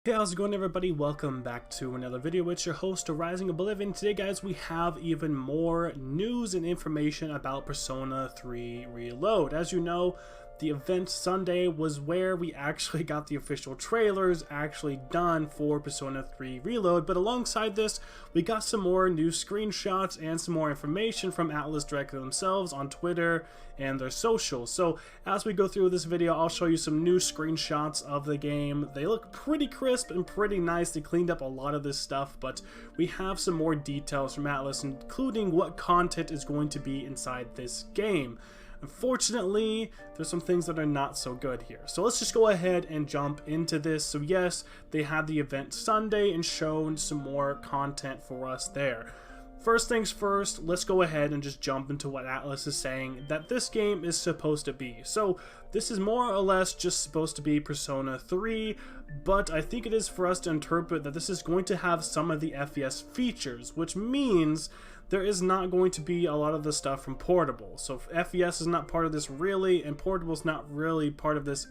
Hey, how's it going, everybody? Welcome back to another video. It's your host, Rising Oblivion. Today, guys, we have even more news and information about Persona 3 Reload. As you know, the event Sunday was where we actually got the official trailers actually done for Persona 3 Reload, but alongside this, we got some more new screenshots and some more information from Atlus directly themselves on Twitter and their socials. So as we go through this video, I'll show you some new screenshots of the game. They look pretty crisp and pretty nice. They cleaned up a lot of this stuff, but we have some more details from Atlus, including what content is going to be inside this game. Unfortunately, there's some things that are not so good here. So let's just go ahead and jump into this. So yes, they had the event Sunday and shown some more content for us there. First things first, let's go ahead and just jump into what Atlus is saying that this game is supposed to be. So this is more or less just supposed to be Persona 3, but I think it is for us to interpret that this is going to have some of the FES features, which means there is not going to be a lot of the stuff from Portable. So FES is not part of this really, and Portable is not really part of this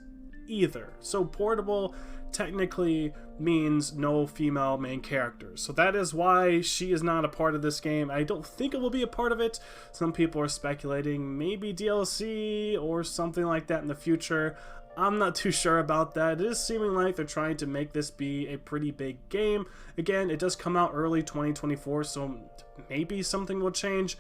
either. So Portable technically means no female main characters. So that is why she is not a part of this game. I don't think it will be a part of it. Some people are speculating maybe DLC or something like that in the future. I'm not too sure about that. It is seeming like they're trying to make this be a pretty big game. Again, it does come out early 2024, so maybe something will change.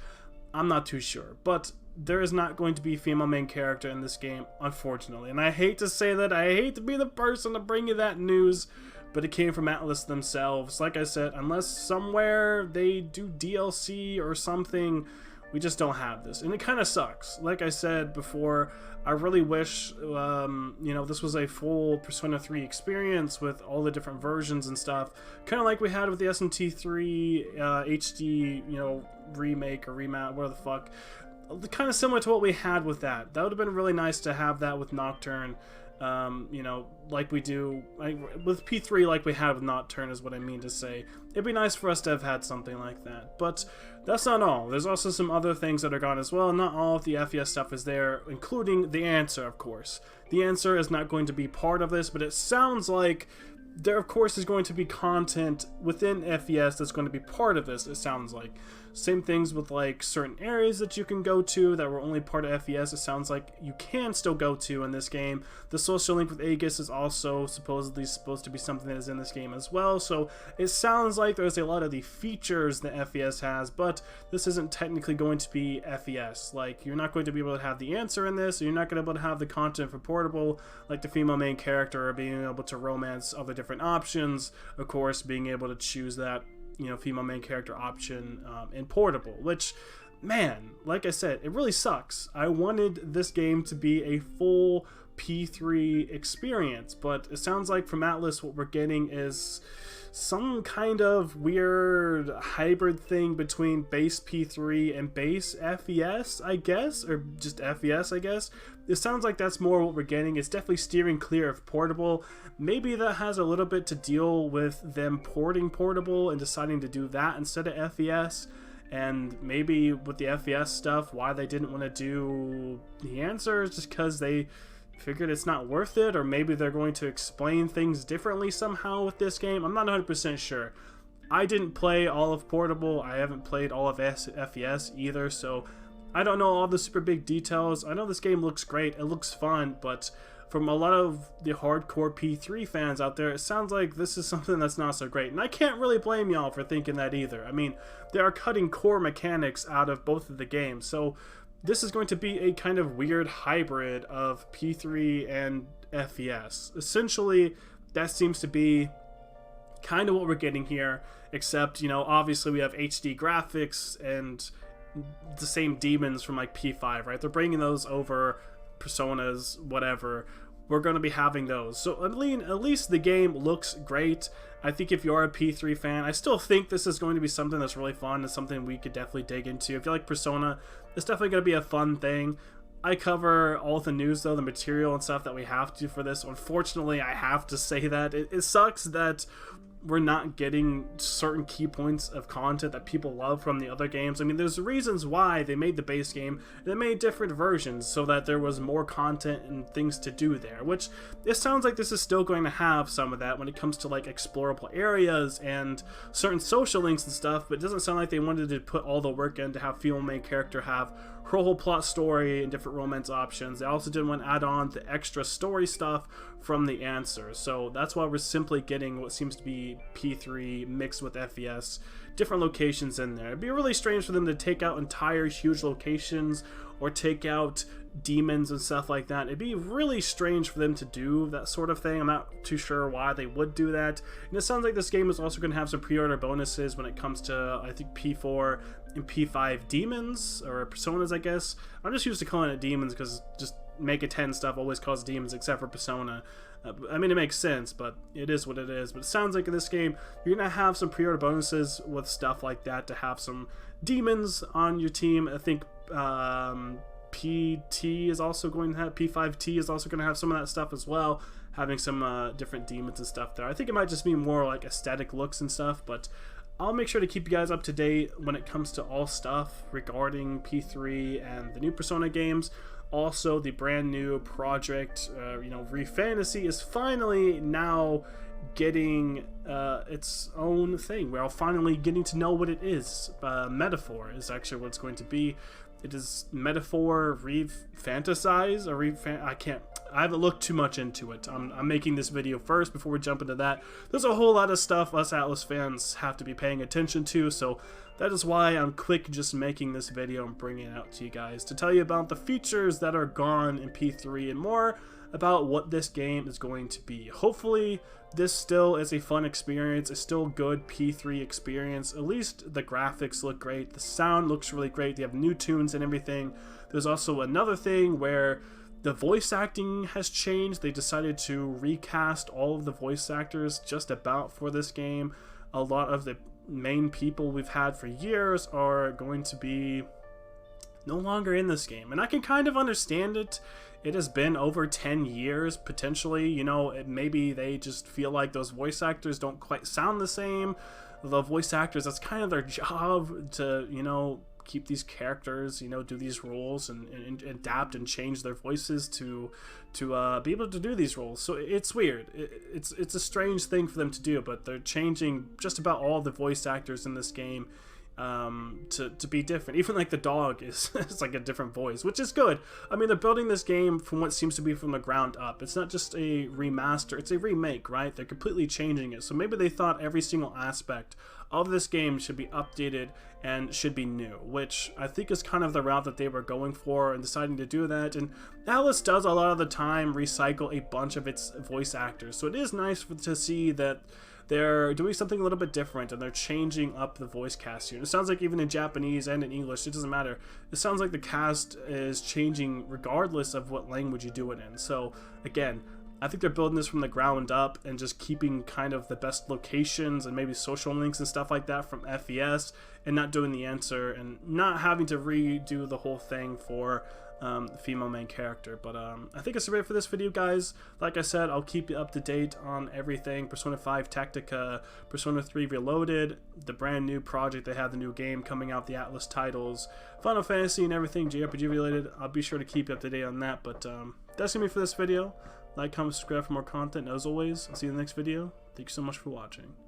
I'm not too sure. But there is not going to be a female main character in this game, unfortunately. And I hate to say that. I hate to be the person to bring you that news, but it came from Atlus themselves. Like I said, unless somewhere they do DLC or something, we just don't have this, and it kind of sucks. Like I said before, I really wish, this was a full Persona 3 experience with all the different versions and stuff, kind of like we had with the SMT3 HD, remake or remake, whatever the fuck. Kind of similar to what we had with that. That would have been really nice to have that with Nocturne. Like we do with P3, like we have with Nocturne is what I mean to say. It'd be nice for us to have had something like that, but that's not all. There's also some other things that are gone as well. Not all of the FES stuff is there, including the answer, of course. The answer is not going to be part of this, but it sounds like there, of course, is going to be content within FES that's going to be part of this, it sounds like. Same things with, like, certain areas that you can go to that were only part of FES, it sounds like you can still go to in this game. The social link with Aegis is also supposedly supposed to be something that is in this game as well, so it sounds like there's a lot of the features that FES has, but this isn't technically going to be FES. Like, you're not going to be able to have the answer in this, or you're not going to be able to have the content for Portable, like the female main character, or being able to romance other different options, of course, being able to choose that female main character option in Portable, which, man, like I said, it really sucks. I wanted this game to be a full P3 experience, but it sounds like from Atlus what we're getting is some kind of weird hybrid thing between base P3 and base FES, I guess, or just FES, I guess. It sounds like that's more what we're getting. It's definitely steering clear of Portable. Maybe that has a little bit to deal with them porting Portable and deciding to do that instead of FES. And maybe with the FES stuff, why they didn't want to do the answers, just because they figured it's not worth it, or maybe they're going to explain things differently somehow with this game. I'm not 100% sure. I didn't play all of Portable. I haven't played all of FES either, so I don't know all the super big details. I know this game looks great, it looks fun, but from a lot of the hardcore P3 fans out there, it sounds like this is something that's not so great. And I can't really blame y'all for thinking that either. I mean, they are cutting core mechanics out of both of the games, so this is going to be a kind of weird hybrid of P3 and FES. Essentially, that seems to be kind of what we're getting here, except, obviously we have HD graphics and the same demons from like P5, right? They're bringing those over, Personas, whatever. We're going to be having those. So at least the game looks great. I think if you're a P3 fan, I still think this is going to be something that's really fun and something we could definitely dig into. If you like Persona, it's definitely going to be a fun thing. I cover all the news, though, the material and stuff that we have to for this. Unfortunately, I have to say that. It sucks that we're not getting certain key points of content that people love from the other games. I mean, there's reasons why they made the base game. They made different versions so that there was more content and things to do there, which it sounds like this is still going to have some of that when it comes to like explorable areas and certain social links and stuff, but it doesn't sound like they wanted to put all the work in to have female main character have her whole plot story and different romance options. They also didn't want to add on the extra story stuff from the answers. So that's why we're simply getting what seems to be P3 mixed with FES, different locations in there. It'd be really strange for them to take out entire huge locations or take out demons and stuff like that. It'd be really strange for them to do that sort of thing. I'm not too sure why they would do that. And it sounds like this game is also going to have some pre-order bonuses when it comes to, I think, P4 and P5 demons, or personas, I guess. I'm just used to calling it demons because just Make a 10 stuff always calls demons except for Persona. I mean, it makes sense, but it is what it is. But it sounds like in this game, you're going to have some pre-order bonuses with stuff like that to have some demons on your team. I think PT is also going to have, P5T is also going to have some of that stuff as well, having some different demons and stuff there. I think it might just be more like aesthetic looks and stuff, but I'll make sure to keep you guys up to date when it comes to all stuff regarding P3 and the new Persona games. Also, the brand new project, ReFantazio is finally now getting its own thing. We're all finally getting to know what it is. Metaphor is actually what it's going to be. It is Metaphor ReFantasize, or I haven't looked too much into it. I'm making this video first before we jump into that. There's a whole lot of stuff us Atlas fans have to be paying attention to, so that is why I'm quick just making this video and bringing it out to you guys to tell you about the features that are gone in P3 and more about what this game is going to be. Hopefully this still is a fun experience, a still good P3 experience. At least the graphics look great, the sound looks really great, they have new tunes and everything. There's also another thing where the voice acting has changed. They decided to recast all of the voice actors just about for this game. A lot of the main people we've had for years are going to be no longer in this game, and I can kind of understand it. It has been over 10 years potentially, you know. Maybe they just feel like those voice actors don't quite sound the same. The voice actors, that's kind of their job to, you know, keep these characters, you know, do these roles and adapt and change their voices to be able to do these roles. So it's weird. It's a strange thing for them to do, but they're changing just about all the voice actors in this game to be different. Even like the dog is it's like a different voice, which is good. I mean, they're building this game from what seems to be from the ground up. It's not just a remaster, it's a remake, right? They're completely changing it. So maybe they thought every single aspect of this game should be updated and should be new, which I think is kind of the route that they were going for and deciding to do that. And Atlas does a lot of the time recycle a bunch of its voice actors, so it is nice to see that they're doing something a little bit different and they're changing up the voice cast here. It sounds like even in Japanese and in English, it doesn't matter. It sounds like the cast is changing regardless of what language you do it in. So again, I think they're building this from the ground up and just keeping kind of the best locations and maybe social links and stuff like that from FES, and not doing the answer and not having to redo the whole thing for the female main character. But I think it's it for this video, guys. Like I said, I'll keep you up to date on everything. Persona 5 Tactica, Persona 3 Reloaded, the brand new project they have, the new game coming out, the Atlas titles, Final Fantasy and everything JRPG related. I'll be sure to keep you up to date on that. But that's gonna be for this video. Like, comment, subscribe for more content. And as always, I'll see you in the next video. Thank you so much for watching.